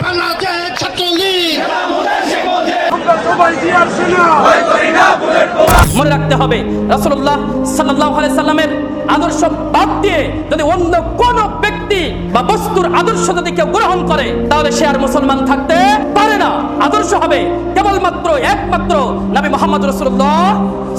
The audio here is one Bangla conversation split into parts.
বাংলাদেশ ছাত্রলীগ মনে রাখতে হবে রাসূলুল্লাহ সাল্লাল্লাহু আলাইহি সাল্লামের আদর্শ বাদ দিয়ে যদি অন্য কোন ব্যক্তি বা বস্তুর আদর্শ যদি কেউ গ্রহণ করে তাহলে সে আর মুসলমান থাকতে পারে না। আদর্শ হবে কেবলমাত্র একমাত্র নবী মুহাম্মদ রাসূলুল্লাহ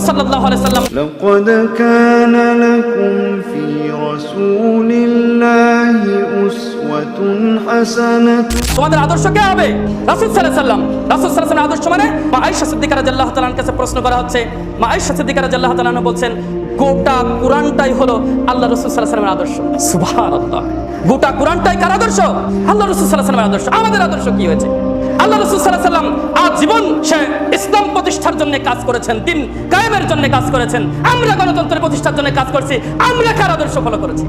সাল্লাল্লাহু আলাইহি সাল্লাম। لقد كان لكم في رسول الله أسوة حسنة। তোমাদের আদর্শ কে হবে? রাসূল সাল্লাল্লাহু আলাইহি সাল্লাম। রাসূল সাল্লাল্লাহু আলাইহি সাল্লামের আদর্শ মানে মা আয়েশা সিদ্দিকা রাদিয়াল্লাহু তাআলার কাছে প্রশ্ন করা হচ্ছে। মা আয়েশা সিদ্দিকা রাদিয়াল্লাহু তাআলা বলছেন গোটা কুরআনটাই হলো আল্লাহ রাসূল সাল্লাল্লাহু আলাইহি সাল্লামের আদর্শ। সুবহানাল্লাহ, গোটা কুরআনটাই কার আদর্শ? আল্লাহ রাসূল সাল্লাল্লাহু আলাইহি সাল্লামের আদর্শ। আমাদের আদর্শ কি হয়েছে? আল্লাহ রাসূল সাল্লাল্লাহু আলাইহি সাল্লাম আজীবন সে ইসলাম প্রতিষ্ঠার জন্য কাজ করেছেন, দ্বীন কায়েমের জন্য কাজ করেছেন। আমরা গণতন্ত্র প্রতিষ্ঠার জন্য কাজ করছি। আমরা কার আদর্শ ফলো করেছি?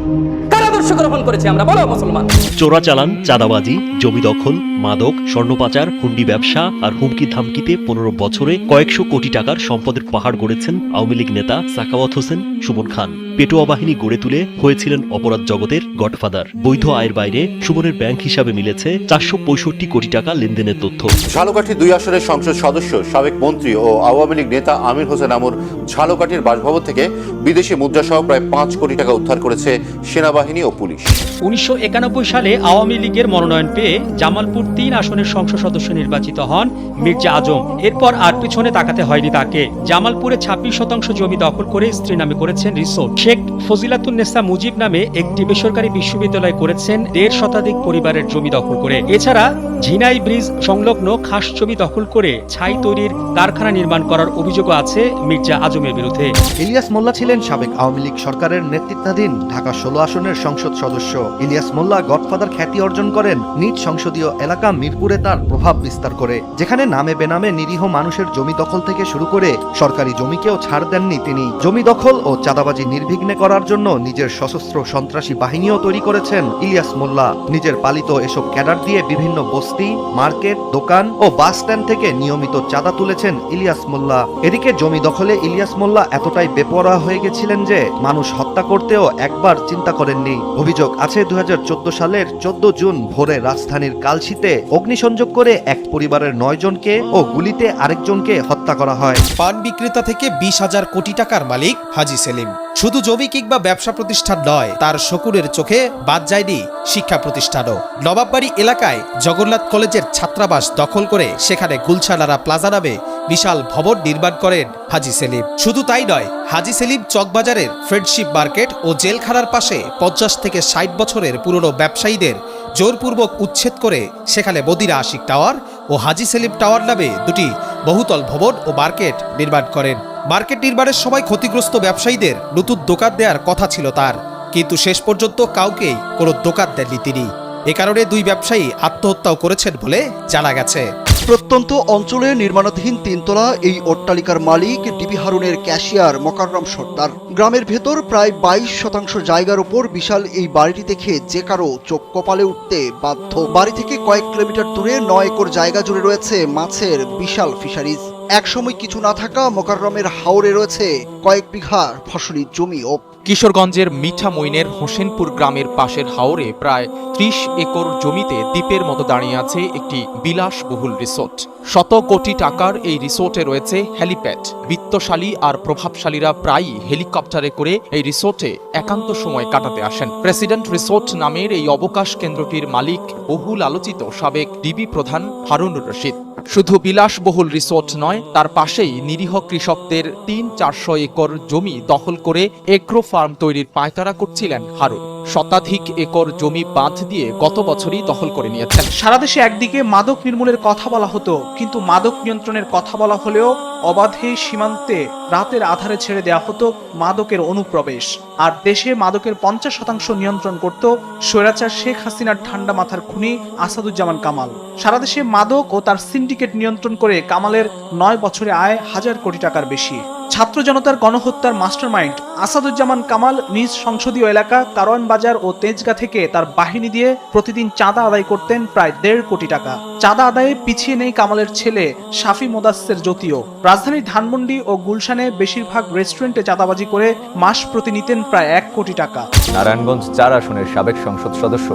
কার আদর্শ গ্রহণ করেছি আমরা? বলো মুসলমান। চোরাচালান, চাঁদাবাজি, জমি দখল, মাদক, স্বর্ণ পাচার, হুন্ডি ব্যবসা আর হুমকি ধামকিতে 15 বছরে কয়েকশো কোটি টাকার সম্পদের পাহাড় গড়েছেন আওয়ামী লীগ নেতা সাখাওয়াত হোসেন সুমন খান। পেটোয়া বাহিনী গড়ে তুলে হয়েছিলেন অপরাধ জগতের গডফাদার। বৈধ আয়ের বাইরে সুমনের ব্যাংক হিসাবে মিলেছে 465 কোটি টাকা লেনদেনের তথ্য। ঝালকাঠি 2 আসনের সংসদ সদস্য, সাবেক মন্ত্রী ও আওয়ামী লীগ নেতা আমির হোসেন আমর ঝালকাঠির বাসভবন থেকে বিদেশি মুদ্রা সহ প্রায় 5 কোটি টাকা উদ্ধার করেছে সেনাবাহিনী ও পুলিশ। 1991 সালে আওয়ামী লীগের মনোনয়ন পেয়ে জামালপুর 3 আসনের সংসদ সদস্য নির্বাচিত হন মির্জা আজম। এরপর আর পিছনে তাকাতে হয়নি তাকে। জামালপুরে 26% জমি দখল করে স্ত্রী নামে করেছেন রিসোর্ট। শেখ ফজিলাতুন্নেসা মুজিব নামে একটি বেসরকারি বিশ্ববিদ্যালয় করেছেন 1.5 শতাধিক পরিবারের জমি দখল করে। এছাড়া ঝিনাই ব্রিজ সংলগ্ন খাস জমি দখল করে ছাই তৈরির কারখানা নির্মাণ করার অভিযোগও আছে মির্জা আজমের বিরুদ্ধে। ইলিয়াস মোল্লা ছিলেন সাবেক আওয়ামী লীগ সরকারের নেতৃত্বাধীন ঢাকা 16 আসনের সংসদ সদস্য। ইলিয়াস মোল্লা গডফাদার খ্যাতি অর্জন করেন নিজ সংসদীয় এলাকা মিরপুরে তার প্রভাব বিস্তার করে, যেখানে নামে বেনামে নিরীহ মানুষের জমি দখল থেকে শুরু করে সরকারি জমিকেও ছাড় দেননি তিনি। জমি দখল ও চাঁদাবাজি নির্বিঘ্নে করার জন্য নিজের সশস্ত্র সন্ত্রাসী বাহিনীও তৈরি করেছেন ইলিয়াস মোল্লা। নিজের পালিত এসব ক্যাডার দিয়ে বিভিন্ন বস্তি, মার্কেট, দোকান ও বাস স্ট্যান্ড থেকে নিয়মিত চাঁদা তুলেছেন ইলিয়াস মোল্লা। এদিকে জমি দখলে ইলিয়াস মোল্লা এতটাই বেপরোয়া হয়ে গেছিলেন যে মানুষ হত্যা করতেও একবার চিন্তা করেননি। অভিযোগ আছে 2014 সালের 14 জুন ভোরে রাজধানীর কালশিতে অগ্নিসংযোগ করে এক পরিবারের 9 জনকে ও গুলিতে আরেকজনকে হত্যা করা হয়। পান বিক্রেতা থেকে 20,000 কোটি টাকার মালিক হাজী সেলিম। শুধু জমি কিংবা ব্যবসা প্রতিষ্ঠান নয়, তার শকুনের চোখে বাদ যায়নি শিক্ষা প্রতিষ্ঠানও। নবাববাড়ি এলাকায় জগন্নাথ কলেজের ছাত্রাবাস দখল করে সেখানে গুলশানারা প্লাজা নামে বিশাল ভবন নির্মাণ করেন হাজী সেলিম। শুধু তাই নয়, হাজী সেলিম চকবাজারের ফ্রেন্ডশিপ মার্কেট ও জেলখানার পাশে 50 থেকে 60 বছরের পুরনো ব্যবসায়ীদের জোরপূর্বক উচ্ছেদ করে সেখানে মদিনা আশিক টাওয়ার ও হাজী সেলিম টাওয়ার নামে দুটি বহুতল ভবন ও মার্কেট নির্মাণ করেন। মার্কেট নির্মাণের সময় ক্ষতিগ্রস্ত ব্যবসায়ীদের নতুন দোকান দেওয়ার কথা ছিল তার, কিন্তু শেষ পর্যন্ত কাউকেই কোনো দোকান দেননি তিনি। এ কারণে 2 ব্যবসায়ী আত্মহত্যাও করেছেন বলে জানা গেছে। প্রত্যন্ত অঞ্চলে নির্মাণাধীন 3 তলা এই অট্টালিকার মালিক ডিবি হারুনের ক্যাশিয়ার মোকাররম সর্দার। গ্রামের ভেতর প্রায় 22% জায়গার উপর বিশাল এই বাড়িটি দেখে যে কারো চোখ কপালে উঠতে বাধ্য। বাড়ি থেকে কয়েক কিলোমিটার দূরে 9 একর জায়গা জুড়ে রয়েছে মাছের বিশাল ফিশারিজ। একসময় কিছু না থাকা মোকাররমের হাওরে রয়েছে কয়েক বিঘা ফসলি জমিও। কিশোরগঞ্জের মিঠামইনের হোসেনপুর গ্রামের পাশের হাওরে প্রায় 30 একর জমিতে দ্বীপের মতো দাঁড়িয়ে আছে একটি বিলাসবহুল রিসোর্ট। শত কোটি টাকার এই রিসোর্টে রয়েছে হেলিপ্যাড। বিত্তশালী আর প্রভাবশালীরা প্রায়ই হেলিকপ্টারে করে এই রিসোর্টে একান্ত সময় কাটাতে আসেন। প্রেসিডেন্ট রিসোর্ট নামের এই অবকাশ কেন্দ্রটির মালিক বহুল আলোচিত সাবেক ডিবি প্রধান হারুনুর রশিদ। শুধু বিলাসবহুল রিসোর্ট নয়, তার পাশেই নিরীহ কৃষকদের 300-400 একর জমি দখল করে এগ্রো ফার্ম তৈরির পায়তারা করছিলেন হারুন। শতাধিক একর জমি বাঁধ দিয়ে গত বছরই দখল করে নিয়েছেন। সারা দেশে একদিকে মাদক নির্মূলের কথা বলা হতো, কিন্তু মাদক নিয়ন্ত্রণের কথা বলা হলেও অবাধে সীমান্তে রাতের আধারে ছেড়ে দেওয়া হতো মাদকের অনুপ্রবেশ। আর দেশে মাদকের 50% নিয়ন্ত্রণ করত স্বৈরাচার শেখ হাসিনার ঠান্ডা মাথার খুনি আসাদুজ্জামান কামাল। সারা দেশে মাদক ও তার সিন্ডিকেট নিয়ন্ত্রণ করে কামালের 9 বছরে আয় 1000 কোটি টাকার বেশি। ছাত্র জনতার গণহত্যার মাস্টারমাইন্ড আসাদুজ্জামান কামাল নিজ সংসদীয় এলাকা কারওয়ান বাজার ও তেজগাঁ থেকে তার বাহিনী দিয়ে প্রতিদিন চাঁদা আদায় করতেন প্রায় 1.5 কোটি টাকা। চাঁদা আদায়ে পিছিয়ে নেই কামালের ছেলে শাফি মোদাসের জ্যোতিও। রাজধানীর ধানমন্ডি ও গুলশানে বেশিরভাগ রেস্টুরেন্টে চাঁদাবাজি করে মাস প্রতি নিতেন প্রায় 1 কোটি টাকা। নারায়ণগঞ্জ 4 আসনের সাবেক সংসদ সদস্য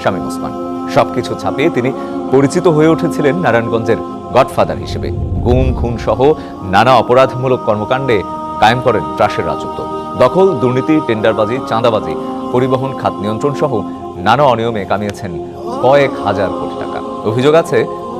শামীম ওসমান। সবকিছু ছাপিয়ে তিনি পরিচিত হয়ে উঠেছিলেন নারায়ণগঞ্জের গডফাদার হিসেবে। গুম খুন সহ নানা অপরাধমূলক কর্মকাণ্ডে কায়েম করেন ত্রাসের রাজত্ব। দখল, দুর্নীতি, টেন্ডারবাজি, চাঁদাবাজি, পরিবহন খাত নিয়ন্ত্রণ সহ নানা অনিয়মে কামিয়েছেন কয়েক হাজার কোটি টাকা। অভিযোগ আছে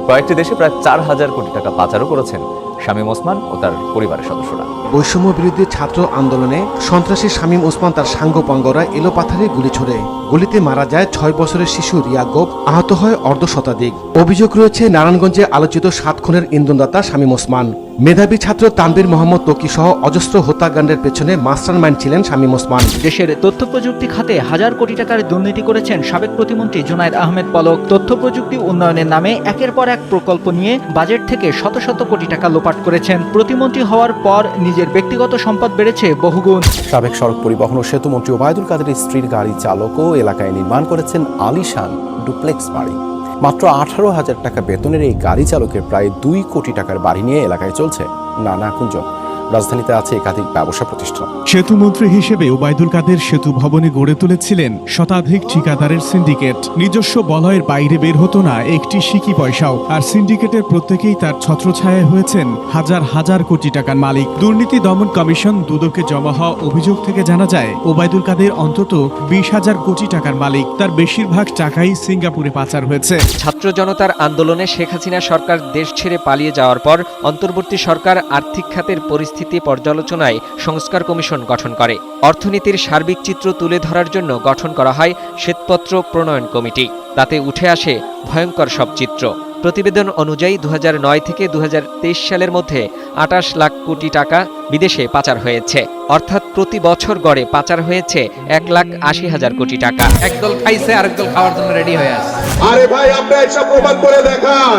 কয়েকটি দেশে প্রায় 4,000 কোটি টাকা পাচারও করেছেন শামীম ওসমান ও তার পরিবারের সদস্যরা। বৈষম্য বিরোধী ছাত্র আন্দোলনে সন্ত্রাসী শামীম ওসমান তার সাঙ্গপাঙ্গরা এলোপাথারি গুলি ছোড়ে। গুলিতে মারা যায় 6 বছরের শিশু রিয়া গোপ, আহত হয় অর্ধশতাধিক। অভিযোগ রয়েছে নারায়ণগঞ্জে আলোচিত 7 খুনের ইন্ধনদাতা শামীম ওসমান। মেধাবী ছাত্র তানভীর মোহাম্মদ তকি সহ অজস্র হত্যাকাণ্ডের পেছনে মাস্টার মাইন্ড ছিলেন শামীম ওসমান। দেশের তথ্য প্রযুক্তি খাতে হাজার কোটি টাকার দুর্নীতি করেছেন সাবেক প্রতিমন্ত্রী জুনায়েদ আহমেদ পলক। তথ্য প্রযুক্তি উন্নয়নের নামে একের পর এক প্রকল্প নিয়ে বাজেট থেকে শত শত কোটি টাকা লোপাট করেছেন। প্রতিমন্ত্রী হওয়ার পর নিজের ব্যক্তিগত সম্পদ বেড়েছে বহুগুণ। সাবেক সড়ক পরিবহন ও সেতু মন্ত্রী ওবায়দুল কাদেরের স্ত্রীর গাড়ি চালকও এলাকায় নির্মাণ করেছেন আলিশান ডুপ্লেক্স বাড়ি। মাত্র 18,000 টাকা বেতনের এই গাড়ি চালকের প্রায় 2 কোটি টাকার বাড়ি নিয়ে এলাকায় চলছে নানা গুঞ্জন। রাজধানীতে আছে একাধিক ব্যবসা প্রতিষ্ঠান। সেতুমন্ত্রী হিসেবে ওবায়দুল কাদের সেতু ভবনে গড়ে তুলেছিলেন শতাধিক ঠিকাদারের সিন্ডিকেট। নিজস্ব বলয়ের বাইরে বের হতো না একটি সিকি পয়সাও। আর সিন্ডিকেটের প্রত্যেকেই তার ছত্রছায়ায় হয়েছেন হাজার হাজার কোটি টাকার মালিক। দুর্নীতি দমন কমিশন দুদকে জমা হওয়া অভিযোগ থেকে জানা যায় ওবায়দুল কাদের অন্তত 20,000 কোটি টাকার মালিক। তার বেশিরভাগ টাকাই সিঙ্গাপুরে পাচার হয়েছে। ছাত্র জনতার আন্দোলনে শেখ হাসিনা সরকার দেশ ছেড়ে পালিয়ে যাওয়ার পর অন্তর্বর্তী সরকার আর্থিক খাতের পরিস্থিতি পর্যালোচনায় সংস্কার কমিশন গঠন করে। অর্থনীতির সার্বিক চিত্র তুলে ধরার জন্য গঠন করা হয় শ্বেতপত্র প্রণয়ন কমিটি। তাতে উঠে আসে ভয়ঙ্কর সব চিত্র। প্রতিবেদন অনুযায়ী 2009 থেকে 2023 সালের মধ্যে 28 লাখ কোটি টাকা বিদেশে পাচার হয়েছে। অর্থাৎ প্রতি বছর গড়ে পাচার হয়েছে 1,80,000 কোটি টাকা। একদল খাইছে আরেকদল খাওয়ার জন্য রেডি হয়ে আছে। আরে ভাই, আপনি এসব প্রমাণ করে দেখান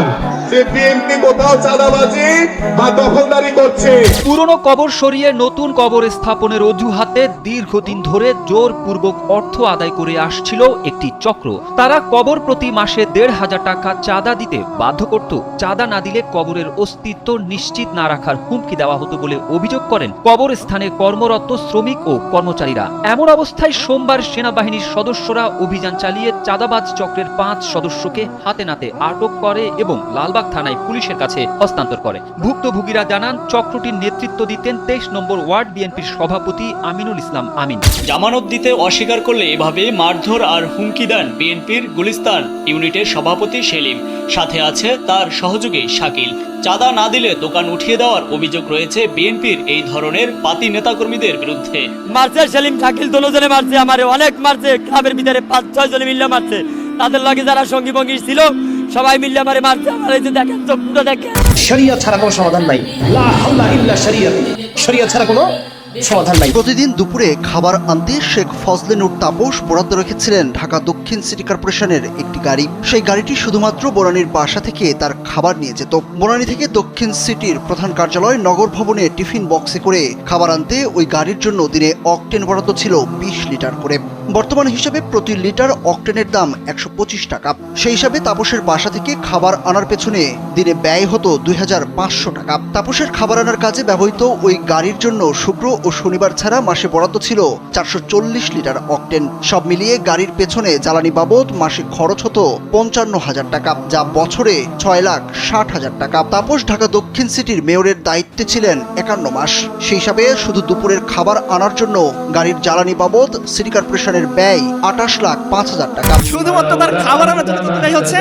যে বিএনপি কোথাও চাঁদাবাজি বা দখলদারি করছে। পুরনো কবর সরিয়ে নতুন কবর স্থাপনের অজুহাতে দীর্ঘদিন ধরে জোরপূর্বক অর্থ আদায় করে আসছিল একটি চক্র। তারা কবর প্রতি মাসে 1,500 টাকা চাঁদা দিতে বাধ্য করত। চাঁদা না দিলে কবরের অস্তিত্ব নিশ্চিত না রাখার হুমকি দেওয়া হতো বলে অভিযোগ করেন কবরস্থানে কর্মরত শ্রমিক ও কর্মচারীরা। এমন অবস্থায় সোমবার সেনাবাহিনীর সদস্যরা অভিযান চালিয়ে চাঁদাবাজ চক্রের 5 সদস্যকে হাতে নাতে আটক করে এবং লালবাগ থানায় পুলিশের কাছে হস্তান্তর করে। ভুক্তভোগীরা জানান চক্রটির নেতৃত্ব দিতেন 23 নম্বর ওয়ার্ড বিএনপির সভাপতি আমিনুল ইসলাম আমিন। জামানত দিতে অস্বীকার করলে এভাবে মারধর আর হুমকি দেন বিএনপির গুলিস্তান ইউনিটের সভাপতি সেলিম। সাথে আছে তার সহযোগী শাকিল। চাঁদা না দিলে দোকান উঠিয়ে দেওয়ার অভিযোগ রয়েছে বিএনপির এই ধরনের পাতি নেতাকর্মীদের বিরুদ্ধে। মারছে সেলিম শাকিল দুজনে মারছে, আমারে অনেক মারছে। ক্লাবের ভিতরে 5-6 জনে মিলে মারছে। তাদের লগে যারা সঙ্গী ভঙ্গী ছিল সবাই মিলে আমারে মারছে। আমার এই যে দেখেন, চোখটা দেখেন। শরিয়া ছাড়া কোনো সমাধান নাই। লা হাওলা ইল্লা শরিয়াত। শরিয়া ছাড়া কোনো সমাধান নাই। প্রতিদিন দুপুরে খাবার আনতে শেখ ফজলে নূর তাপস বরাদ্দ রেখেছিলেন ঢাকা দক্ষিণ সিটি কর্পোরেশনের একটি গাড়ি। সেই গাড়িটি শুধুমাত্র বনানীর বাসা থেকে তার খাবার নিয়ে যেত। বনানী থেকে দক্ষিণ সিটির প্রধান কার্যালয় নগর ভবনে টিফিন বক্সে করে খাবার আনতে ওই গাড়ির জন্য দিনে অকটেন বরাদ্দ ছিল 20 লিটার করে। বর্তমান হিসাবে প্রতি লিটার অকটেনের দাম 125 টাকা। সেই হিসাবে তাপসের বাসা থেকে খাবার আনার পেছনে দিনে ব্যয় হতো 2,500 টাকা। তাপসের খাবার আনার কাজে ব্যবহৃত ওই গাড়ির জন্য শুক্র ও শনিবার ছাড়া মাসে বরাদ্দ ছিল 440 লিটার অকটেন। সব মিলিয়ে গাড়ির পেছনে জ্বালানি বাবদ মাসে খরচ হতো 55,000 টাকা, যা বছরে 6,60,000 টাকা। তাপস ঢাকা দক্ষিণ সিটির মেয়রের দায়িত্বে ছিলেন 51 মাস। সেই হিসাবে শুধু দুপুরের খাবার আনার জন্য গাড়ির জ্বালানি বাবদ সিটি কর্পোরেশনের ব্যয় 28,05,000 টাকা। শুধুমাত্র তার খাবার আনার জন্য ব্যয় হচ্ছে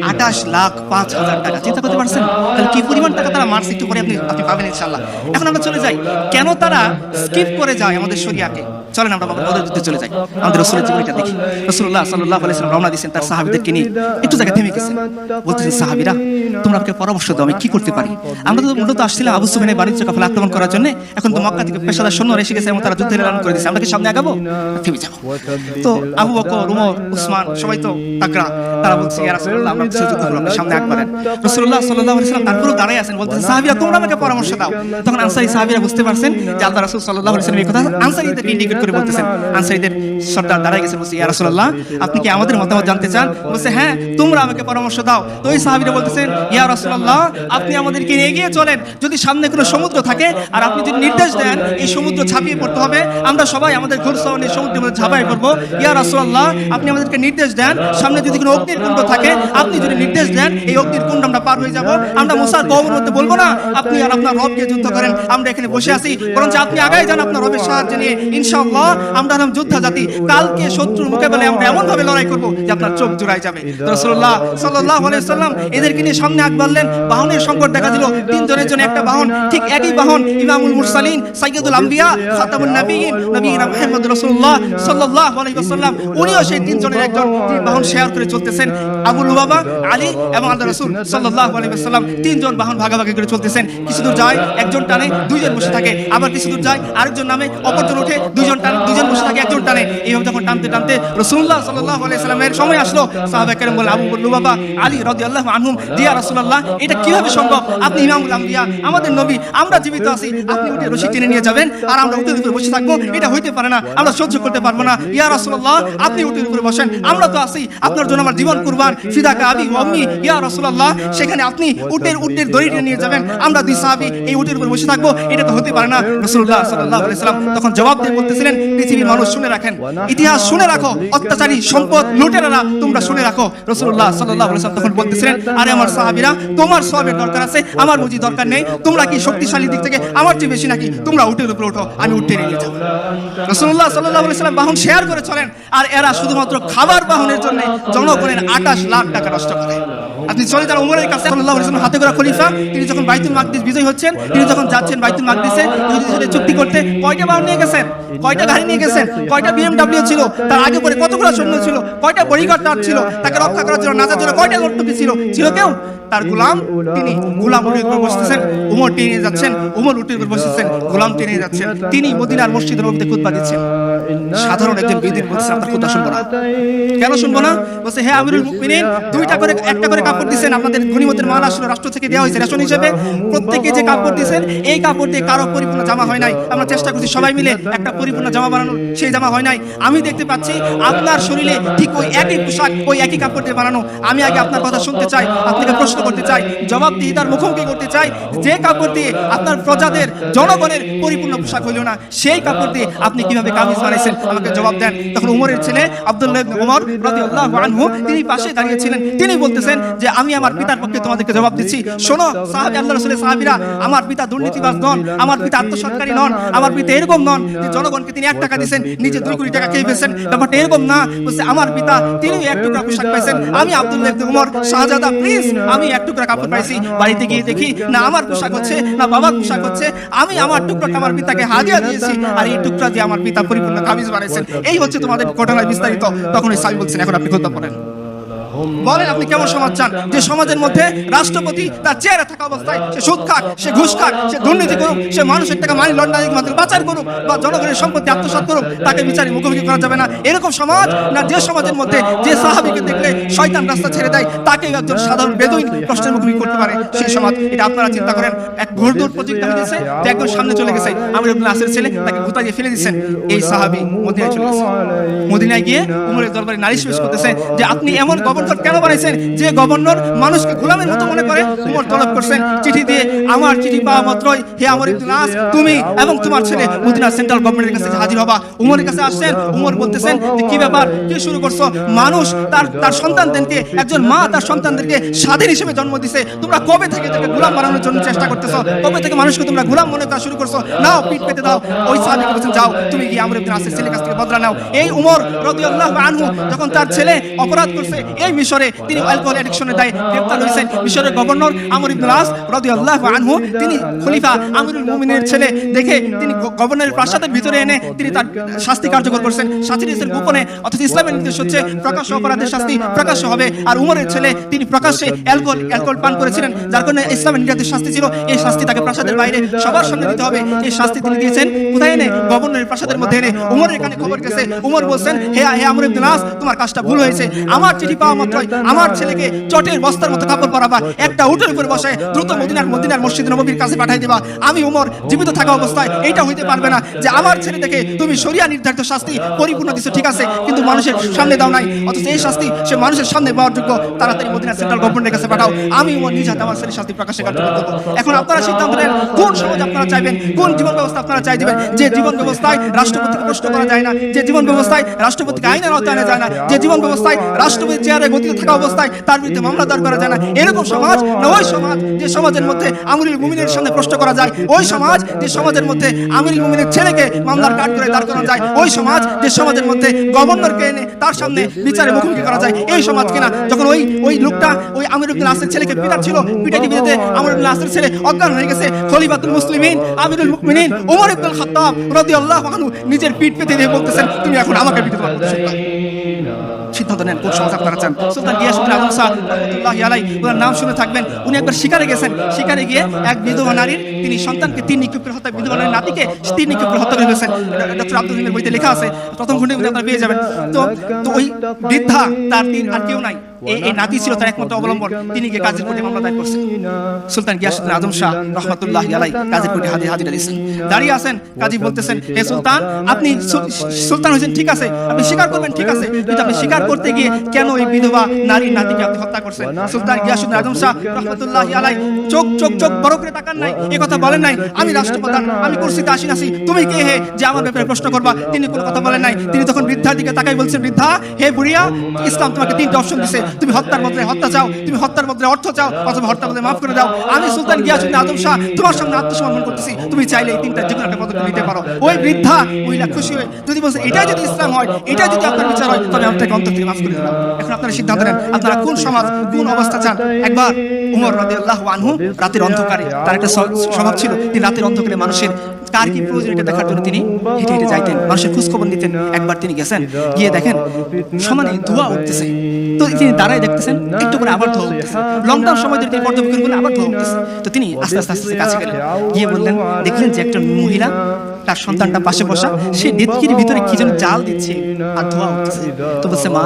28,05,000 টাকা। চিন্তা করতে পারছেন তাহলে কি পরিমাণ টাকা তারা মার্চ একটু পরে আপনি পাবেন ইনশাআল্লাহ। এখন আমরা চলে যাই, কেন তারা স্কিপ করে যায় আমাদের শরিয়াকে। চলেন আমরা ওদের যুদ্ধে চলে যাই, আমাদের রাসূলের জীবনীটা দেখি। রাসূলুল্লাহ সাল্লাল্লাহু আলাইহি ওয়াসাল্লাম রওনা দিয়েছেন তার সাহাবীদেরকে নিয়ে। একটু জায়গা থেমে গেছেন, বলতেছেন সাহাবীরা তোমরা আমাকে পরামর্শ দাও, আমি কি করতে পারি। আমরা তো মূলত আসছিলাম আবু সুফিয়ানের বাণিজ্য কাফেলা আক্রমণ করার জন্য। এখন তো মক্কা থেকে পেশাদার সৈন্য এসে গেছে এবং তারা যুদ্ধের এলান করে দিয়েছে। আমরা কি সামনে আগাবো? থেমে যাবো। তো আবু বকর, উমর, উসমান সবাই তো তাকড়া। তারা বলছে ইয়া রাসূলুল্লাহ আমরা যুদ্ধ করব, আপনি সামনে আগবাড়েন। রাসূলুল্লাহ সাল্লাল্লাহু আলাইহি ওয়াসাল্লাম তারপরেও দাঁড়ায় আছেন, বলতেছেন সাহাবীরা তোমরা আমাকে পরামর্শ দাও। তখন আনসারী সাহাবীরা বুঝতে পারছেন যে আল্লাহ রাসূল সাল্লাল্লাহু আলাইহি ওয়াসাল্লাম এই কথা আনসারীদেরকে ইন্ডিকেট করে বলতেছেন। আনসারীদের সর্দার দাঁড়ায় গেছে, বলছে ইয়া রাসূলুল্লাহ আপনি কি আমাদের মতামত জানতে চান? বলছে হ্যাঁ, তোমরা আমাকে পরামর্শ দাও। তো ওই সাহাবীরা বলতেছেন ইয়া রাসূলুল্লাহ আপনি আমাদেরকে এগিয়ে চলেন, যদি সামনে কোনো সমুদ্র থাকে আর আপনি যদি নির্দেশ দেন এই সমুদ্র ছাপিয়ে পড়তে হবে, আমরা সবাই আমাদের ঘোড়সওয়ার নিয়ে সমুদ্রের মধ্যে ঝাঁপায় পড়বো। ইয়া রাসূলুল্লাহ আপনি আমাদেরকে নির্দেশ দেন, সামনে যদি কোনো অগ্নির কুণ্ড থাকে আপনি যদি নির্দেশ দেন এই অগ্নির কুণ্ড আমরা পার হয়ে যাব। আমরা মুসার কওমের মধ্যে বলবো না আপনি আর আপনার রবকে যুদ্ধ করেন, আমরা এখানে বসে আছি, বরঞ্চ আপনি আগায় যান আপনার রবের সাহায্য নিয়ে। ইনশাআল্লাহ আমরা হলাম যোদ্ধা জাতি, কালকে শত্রুর মোকাবেলায় আমরা এমন ভাবে লড়াই করব যে আপনার চোখ জুড়াই যাবে। রাসূলুল্লাহ সাল্লাল্লাহু আলাইহি ওয়াসাল্লাম এদেরকে নিয়ে সামনে আগ বাড়লেন। বাহনের সংকট দেখা দিল, তিনজনের জন্য একটা বাহন, ঠিক একই বাহন ইমামুল মুরসালিন সাইয়্যিদুল আম্বিয়া খাতামুন নবিয়্যিন নবীনা মুহাম্মদ রাসূলুল্লাহ সাল্লাল্লাহু আলাইহি ওয়াসাল্লাম, উনিও সেই তিনজনের একজন, তিনি বাহন শেয়ার করে চলতেছেন। আবু লুবাবা, আলী এবং আল্লাহ রাসূল সাল্লাল্লাহু আলাইহি ওয়াসাল্লাম তিনজন বাহন ভাগাভাগি করে চলতেছেন। কিছু দূর যায় একজন টানে, দুইজন বসে থাকে, আবার কিছু দূর যায় আরেকজন নামে, অপরজন ওঠে, দুইজন টানে, দুইজন বসে থাকে, একজন টানে। এইভাবে যখন টানতে টানতে রাসূলুল্লাহ সাল্লাল্লাহু আলাইহি ওয়াসাল্লামের সময় আসলো, সাহাবায়ে কেরাম বলে আবু লুবাবা, আলী রাদিয়াল্লাহু আনহুম, ইয়া রাসূলুল্লাহ এটা কিভাবে সম্ভব? আপনি ইমামুল আম্বিয়া, আমাদের নবী, আমরা জীবিত আছি, আপনি উঠে রশি টেনে নিয়ে যাবেন আর আমরা উটের উপরে বসে থাকবো? এটা হইতে পারে না, আমরা সহ্য করতে পারবো না। ইয়া রাসূলুল্লাহ আপনি উটের উপরে বসেন, আমরা তো আছি, আপনার জন্য আমার জীবন কুরবান, ফিদাকা আবি ওয়া উম্মি। ইয়া রাসূলুল্লাহ সেখানে আপনি উটের দড়ি টেনে নিয়ে যাবেন, আমরা দুই সাহাবী এই উটের উপরে বসে থাকবো? এটা তো হতে পারে না। রাসূলুল্লাহ সাল্লাল্লাহু আলাইহি ওয়াসাল্লাম তখন জবাব দিয়ে বলতেছিলেন, পৃথিবীর মানুষ শুনে রাখেন, ইতিহাস শুনে রাখো, অত্যাচারী সম্পদ লুটেরারা তোমরা শুনে রাখো। রাসূলুল্লাহ সাল্লাল্লাহু আলাইহি ওয়াসাল্লাম তখন বলতেছিলেন, আরে আমার সাহাবীরা তোমার সওয়াবের দরকার আছে, আমার বুঝি দরকার নেই? তোমরা কি শক্তিশালী দিক থেকে আমার চেয়ে বেশি নাকি? তোমরা উটের উপরে ওঠো, আমি উট টেনে নিয়ে যাবো। রাসূলুল্লাহ সাল্লাল্লাহু আলাইহি ওয়াসাল্লাম বাহন শেয়ার করে চলেন, আর এরা শুধুমাত্র খাবার বাহনের জন্য জনগণের 28 লাখ টাকা নষ্ট করে। আপনি চলে যান উমরের কাছে, সাল্লাল্লাহু আলাইহি ওয়াসাল্লাম হাতে করা খলিফা, তিনি যখন বাইতুল মাকদিস বিজয় হচ্ছেন, তিনি যখন যাচ্ছেন বাইতুল মাকদিসে ইহুদিদের সাথে চুক্তি করতে, কয়টা বাহন নিয়ে গেছেন, কয়টা গাড়ি নিয়ে গেছেন, কয়টা বিএমডব্লিউ ছিল, তার আগে পরে কতগুলো সৈন্য ছিল, কয়টা বডিগার্ড তার ছিল, তাকে রক্ষা করার জন্য নাজার জন্য কয়টা লোক ছিল? ছিল কেউ? তার গোলাম, তিনি গোলাম উটের উপর বসতেছেন, উমর টেনে যাচ্ছেন, উমর উটের উপর বসতেছেন, গোলাম টেনে যাচ্ছেন, তিনি মদিনার মসজিদের মধ্যে খুতবা দিচ্ছেন। সাধারণ একজন বেদিন বলছে আপনার কথা শুনবো না। কেন শুনবো না? বলছে হে আমিরুল মুমিনিন, একটা করে কাপড় দিচ্ছেন, আপনাদের গনিমতের মাল আসলে রাষ্ট্র থেকে দেওয়া হয়েছে রেশন হিসেবে, প্রত্যেকে যে কাপড় দিচ্ছেন এই কাপড় দিয়ে কারো পরিপূর্ণ জামা হয় নাই, আমরা চেষ্টা করছি সবাই মিলে একটা পরিপূর্ণ জামা বানানোর, সেই জামা হয় নাই। আমি দেখতে পাচ্ছি আপনার শরীরে ঠিক ওই একই পোশাক, ওই একই কাপড় দিয়ে বানানো। আমি আগে আপনার কথা শুনতে চাই, আপনাকে প্রশ্ন করতে চাই, জবাবদিহিতার মুখোমুখি করতে চাই, যে কাপড় দিয়ে আপনার প্রজাদের জনগণের পরিপূর্ণ পোশাক হইল না, সেই কাপড় দিয়ে আপনি কিভাবে কামিজ বানাইছেন? আমাকে জবাব দেন। তখন উমরের ছেলে আব্দুল্লাহ ইবনে উমর রাদিয়াল্লাহু আনহু তিনি পাশে দাঁড়িয়েছিলেন, তিনি বলতেছেন যে আমি আমার পিতার পক্ষে তোমাদেরকে জবাব দিচ্ছি। শোনো সাহাবী, আল্লাহর রাসূলের সাহাবীরা, আমার পিতা দুর্নীতিবাজ নন, আমার পিতা আত্মসৎকারী নন, আমার পিতা এরকম নন যে জনগণকে তিনি 1 টাকা দিয়েছেন, নিজে 2 কোটি টাকা খেয়ে ফেলছেন, ব্যাপারটা এরকম না। বলছে আমার পিতা তিনি 1 টুকরা পোশাক পাইছেন, আমি আব্দুল্লাহ ইবনে উমর শাহজাদা প্রিন্স, আমি 1 টুকরা কাপড় পাইছি, বাড়িতে গিয়ে দেখি না আমার পোশাক হচ্ছে না বাবার পোশাক হচ্ছে, আমি আমার টুকরাটা আমার পিতাকে হাদিয়া দিয়েছি, আর এই টুকরা দিয়ে আমার পিতা পরিপূর্ণ কামিজ বানাইছেন। এই হচ্ছে তোমাদের ঘটনার বিস্তারিত। তখন এই সাহেব বলছেন, এখন আপনি কথা বলেন, বলেন আপনি কেমন সমাজ চান? যে সমাজের মধ্যে রাষ্ট্রপতি তার চেয়ারে থাকা অবস্থায় সে সুদ খাক, সে ঘুষ খাক, সে দুর্নীতি করুক, সে মানুষের টাকা মানি লন্ডারিং মাধ্যমে পাচার করুক বা জনগণের সম্পত্তি আত্মসাৎ করুক, তাকে বিচারে মুখোমুখি করা যাবে না? এরকম সমাজ না যে সমাজের মধ্যে যে সাহাবীকে দেখলে শয়তান রাস্তা ছেড়ে দেয়, তাকে একজন সাধারণ বেদুইন প্রশ্নের মুখোমুখি করতে পারে, সেই সমাজ? এটা আপনারা চিন্তা করেন। এক ঘোরদৌড় প্রতিযোগিতা হয়েছে, যে একদম সামনে চলে গেছে, আমর ইবনে আসের ছেলে, তাকে গুতাইয়ে ফেলে দিয়েছেন। এই সাহাবী মদিনায় চলে গেছে, মদিনায় গিয়ে উমরের দরবারে নালিশ পেশ করতেছে যে আপনি এমন গভর্নর কেন বানাইছেন যে গভর্নর মানুষকে গোলামের মতো মনে করে? উমর তলব করছেন চিঠি দিয়ে, আমার চিঠি পাওয়া মাত্রই হে আমর ইবনে আস, তুমি এবং তোমার ছেলে মদিনা সেন্ট্রাল গভর্নমেন্টের কাছে হাজির হবা। উমরের কাছে আসছেন, উমর বলতেছেন যে কি ব্যাপার, কি শুরু করছো? মানুষ তার সন্তানদেরকে, একজন মা তার সন্তানদেরকে স্বাধীন হিসেবে জন্ম দিছে, তোমরা কবে থেকে তাকে গোলাম বানানোর জন্য চেষ্টা করতেছো? কবে থেকে মানুষকে তোমরা গোলাম মনে করা শুরু করছো? নাও পিঠ পেতে দাও। ওই সাহাবীকে বলছেন যাও তুমি গিয়ে আমর ইবনে আসের ছেলের কাছ থেকে বদলা নাও। এই উমর রাদিয়াল্লাহু আনহু যখন তার ছেলে অপরাধ করছে এই মিশরে, তিনি অ্যালকোহল অ্যাডিকশনের দায়ে গ্রেফতার হয়েছেন। মিশরের গভর্নর আমর ইবনে আস রাদিয়াল্লাহু আনহু, তিনি খলিফা আমিরুল মুমিনের ছেলে দেখে তিনি গভর্নরের প্রাসাদের ভিতরে এনে তিনি তার শাস্তি কার্যকর করছেন। শাস্তি দিয়েছেন গোপনে, অথচ ইসলামের নির্দেশ হচ্ছে প্রকাশ্য অপরাধের শাস্তি প্রকাশ্য হবে। আর উমরের ছেলে তিনি প্রকাশ্যে অ্যালকোহল পান করেছিলেন, যার কারণে ইসলামের নির্দেশ শাস্তি ছিল এই শাস্তি তাকে প্রাসাদের বাইরে সবার সামনে দিতে হবে। এই শাস্তি তিনি দিয়েছেন কোথায় এনে? গভর্নরের প্রাসাদের মধ্যে এনে। উমরের কানে খবর গেছে, উমর বলছেন হে আমর ইবনে আস, তোমার কাজটা ভুল হয়েছে, আমার চিঠি পাওয়া মাত্রই আমার ছেলেকে চটের বস্তার মতো কাপড় পরাবা, একটা উটের উপর বসে দ্রুত মদিনার মসজিদ নববীর কাছে পাঠিয়ে দিবা। আমি উমর জীবিত থাকা অবস্থায় এটা হইতে পারবে না যে আমার ছেলে থেকে তুমি শরিয়া নির্ধারিত শাস্তি পরিপূর্ণ দিছো, ঠিক আছে, কিন্তু মানুষের সামনে দাও নাই, অথচ এই শাস্তি সে মানুষের সামনে পাওয়ার যোগ্য। তাড়াতাড়ি মদিনার সেন্ট্রাল গভর্নমেন্টের কাছে পাঠাও, আমি উমর নিজ হাতে আমার ছেলের শাস্তি প্রকাশে কার্যকর করবো। এখন আপনারা সিদ্ধান্ত নেন কোন সমাজ আপনারা চাইবেন, কোন জীবন ব্যবস্থা আপনারা চাই দিবেন। যে জীবন ব্যবস্থায় রাষ্ট্রপতিকে প্রশ্ন করা যায় না, যে জীবন ব্যবস্থায় রাষ্ট্রপতিকে আইনের আওতায় আনা যায় না, যে জীবন ব্যবস্থায় রাষ্ট্রপতি চেয়ারে গতিতে থাকা অবস্থায় তার বিরুদ্ধে মামলা দায়ের করা যায় না, এরকম সমাজ না ওই সমাজ যে সমাজের মধ্যে আমিরুল মুমিনের সামনে প্রশ্ন করা যায়, ওই সমাজ যে সমাজের মধ্যে আমিরুল মুমিনের ছেলেকে মামলার কাঠ করে দাঁড় করানো যায়, ওই সমাজ যে সমাজের মধ্যে গভর্নরকে এনে তার সামনে বিচারে মুখোমুখি করা যায়, এই সমাজ কিনা যখন ওই লোকটা ওই আমির ইবনে আসের ছেলেকে পিটাচ্ছিল, পিটাইতে পিটাইতে আমির ইবনে আসের ছেলে অজ্ঞান হয়ে গেছে, খলিফাতুল মুসলিমিন আমিরুল মুমিনিন ওমর ইবনে খাত্তাব রাদিয়াল্লাহু আনহু নিজের পিঠ পেতে দিয়ে বলতেছেন তুমি এখন আমাকে পিটাতে পারবে। সিদ্ধান্ত নেন কোন সমাজ আপনারা চান। সুলতান গিয়াসউদ্দিন আজম শাহ রাহমাতুল্লাহি আলাইহি ওনার নাম শুনে থাকবেন। উনি একবার শিকারে গেছেন, শিকারে গিয়ে এক বিধবা নারীর তিনি সন্তানকে 3 নিক্ষেপ করে হত্যা, বিধবা নারীর নাতিকে 3 নিক্ষেপ করে হত্যা করে ফেলেছেন। ডক্টর আব্দুল হালিমের বইতে লেখা আছে, প্রথম খণ্ডে আপনারা পেয়ে যাবেন। তো ওই বৃদ্ধা তার আর কেউ নাই, এই নাতি ছিল তার একমাত্র অবলম্বন, তিনি গিয়ে কাজীর কোর্টে মামলা দায়ের করছেন। সুলতান গিয়াসউদ্দিন আজম শাহ রাহমাতুল্লাহি আলাইহি কাজীর কোর্টে হাজিরা দিয়েছেন। দাঁড়িয়ে আছেন, কাজী বলতেছেন হে সুলতান, আপনি সুলতান হয়েছেন ঠিক আছে, আপনি স্বীকার করবেন ঠিক আছে, কিন্তু আপনি স্বীকার করতে গিয়ে কেন এই বিধবা নারীর নাতিকে আপনি হত্যা করছেন? সুলতান গিয়াসউদ্দিন আজম শাহ রাহমাতুল্লাহি আলাইহি চোখ বড় করে তাকান নাই, এই কথা বলেন নাই আমি রাষ্ট্রপ্রধান, আমি কুরসিতে আসি নাসি, তুমি কে হে যে আমার ব্যাপারে প্রশ্ন করবা, তিনি কোনো কথা বলেন নাই। তিনি তখন বৃদ্ধার দিকে তাকাই বলছেন, বৃদ্ধা হে বুড়িয়া, ইসলাম তোমাকে 3টা অপশন দিয়েছে, তুমি হত্যার বদলে হত্যা চাও, তুমি হত্যার বদলে অর্থ চাও, অথবা হত্যার বদলে মাফ করে দাও। আমি সুলতান গিয়াসউদ্দিন আজম শাহ তোমার সামনে আত্মসমর্পণ করতেছি, তুমি চাইলে এই 3টা যে কোনো একটা পদক্ষেপ নিতে পারো। ওই বৃদ্ধা মহিলা খুশি হয়ে যদি বলছে এটাই যদি ইসলাম হয়, এটাই যদি আপনার বিচার হয়, তবে আপনাকে অন্তর থেকে মাফ করে দিলাম। এখন আপনারা সিদ্ধান্ত নেন আপনারা কোন সমাজ কোন অবস্থা চান। একবার উমর রাদিয়াল্লাহু আনহু রাতের অন্ধকারে, তার একটা স্বভাব ছিল, তিনি রাতের অন্ধকারে মানুষের কার কি প্রয়োজন এটা দেখার জন্য তিনি হেঁটে হেঁটে যাইতেন, মানুষের খোঁজখবর নিতেন। একবার তিনি গেছেন, গিয়ে দেখেন সমানে ধোঁয়া উঠতেছে, তো তিনি দাঁড়ায় দেখতেছেন একটু করে আবার ধোঁয়া উঠতেছে, লকডাউন সময় ধরে তিনি পর্যবেক্ষণ করলেন আবার ধোঁয়া উঠতেছে। তো তিনি আস্তে আস্তে আস্তে কাছে গেলেন, গিয়ে বললেন দেখলেন যে একটা মহিলা তার সন্তানটা পাশে বসা, সে ডেতকির ভিতরে কি যেন জাল দিচ্ছে আর ধোঁয়া উঠতেছে। তো বলছে মা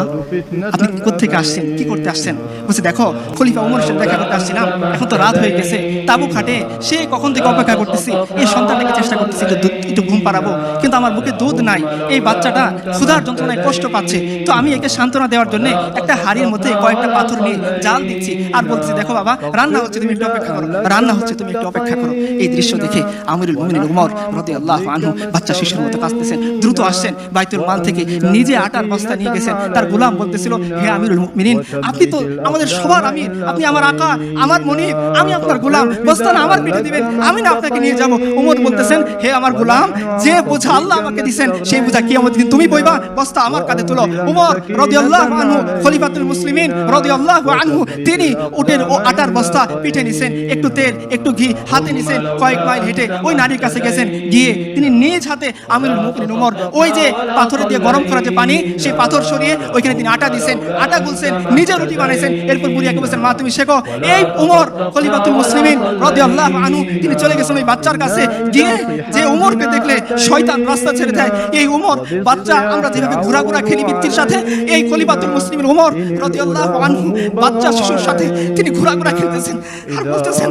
আপনি কোত্থেকে আসছেন, কি করতে আসছেন? বলছে দেখো খলিফা ওমরের সাথে দেখা করতে আসছিলাম, এখন তো রাত হয়ে গেছে, তাবু খাটে সে কখন থেকে অপেক্ষা করতেছি, এই সন্তানটাকে চেষ্টা করতেছি একটু ঘুম পাড়াবো, কিন্তু আমার বুকে দুধ নাই, এই বাচ্চাটা ক্ষুধার যন্ত্রণায় কষ্ট পাচ্ছে, তো আমি একে সান্ত্বনা দেওয়ার জন্য একটা হাড়ির মধ্যে কয়েকটা পাথর নিয়ে জাল দিচ্ছি আর বলছি দেখো বাবা রান্না হচ্ছে, তুমি একটু অপেক্ষা করো, রান্না হচ্ছে, তুমি একটু অপেক্ষা করো। এই দৃশ্য দেখে আমিরুল মুমিনিন উমর রাদিয়াল্লাহু আনহু বাচ্চা শিশুর মতো কাঁদতেছেন, দ্রুত আসছেন বাইতুল মাল থেকে নিজে আটার বস্তা নিয়ে গেছেন। তার গোলাম বলতেছিল হে আমিরুল মুমিনিন, আপনি তো আমাদের সবার আমির, আপনি আমার আকা, আমার মনিব, আমি আপনার গোলাম, বস্তা না আমার পিঠে দিবেন, আমি না আপনাকে নিয়ে যাব। উমর বলতেছেন হে আমার গোলাম, যে বোঝা আল্লাহ আমাকে দিবেন সেই বোঝা কিয়ামত দিন তুমি বইবা, বস্তা আমার কাঁধে তুলো। উমর রাদিয়াল্লাহু আনহু খলিফাতুল মুসলিমিন রাদিয়াল্লাহু আনহু তিনি উটের ও আটার বস্তা পিঠে নিছেন, একটু তেল একটু ঘি হাতে নিছেন, কয়েক মাইল হেঁটে ওই নারীর কাছে গেছেন, গিয়ে তিনি নিজ হাতে আমিরুল মুমিনিন উমর ওই যে পাথরে দিয়ে গরম করা যে পানি, সেই পাথর সরিয়ে ওইখানে তিনি আটা দিছেন, আটা গুলছেন, নিজে রুটি বানাইছেন। এরপর বুড়িয়াকে বলছেন মা তুমি শেখো। এই উমর খলিফাতুল মুসলিমিন রাদিয়াল্লাহু আনহু তিনি চলে গেছেন ওই বাচ্চার কাছে, গিয়ে যে উমরকে দেখলে শয়তান রাস্তা ছেড়ে দেয়, এই উমর বাচ্চা আমরা যেভাবে ঘোরাঘোরা খেলি বৃত্তির সাথে, এই খলিফাতুল মুসলিমিন উমর রাদিয়াল্লাহু আনহু বাচ্চা শিশুর সাথে তিনি ঘোরাঘোরা খেলতেছেন আর বলতেছেন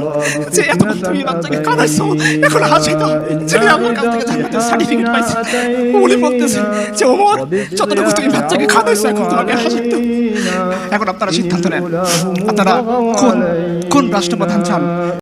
যে এতক্ষণ তুমি বাচ্চাকে কাঁদাইছো, এখন হাসি দাও, যিনি আমার কাছ থেকে জান্নাতের সার্টিফিকেট পাইছে। উনি বলতেছেন যে ওমর যতটুকু তুমি বাচ্চাকে খাওয়াইছো এখন তোমাকে হাসি দাও। এখন আপনারা সিদ্ধান্ত নেন আপনারা কোন রাষ্ট্রপ্রধান চান।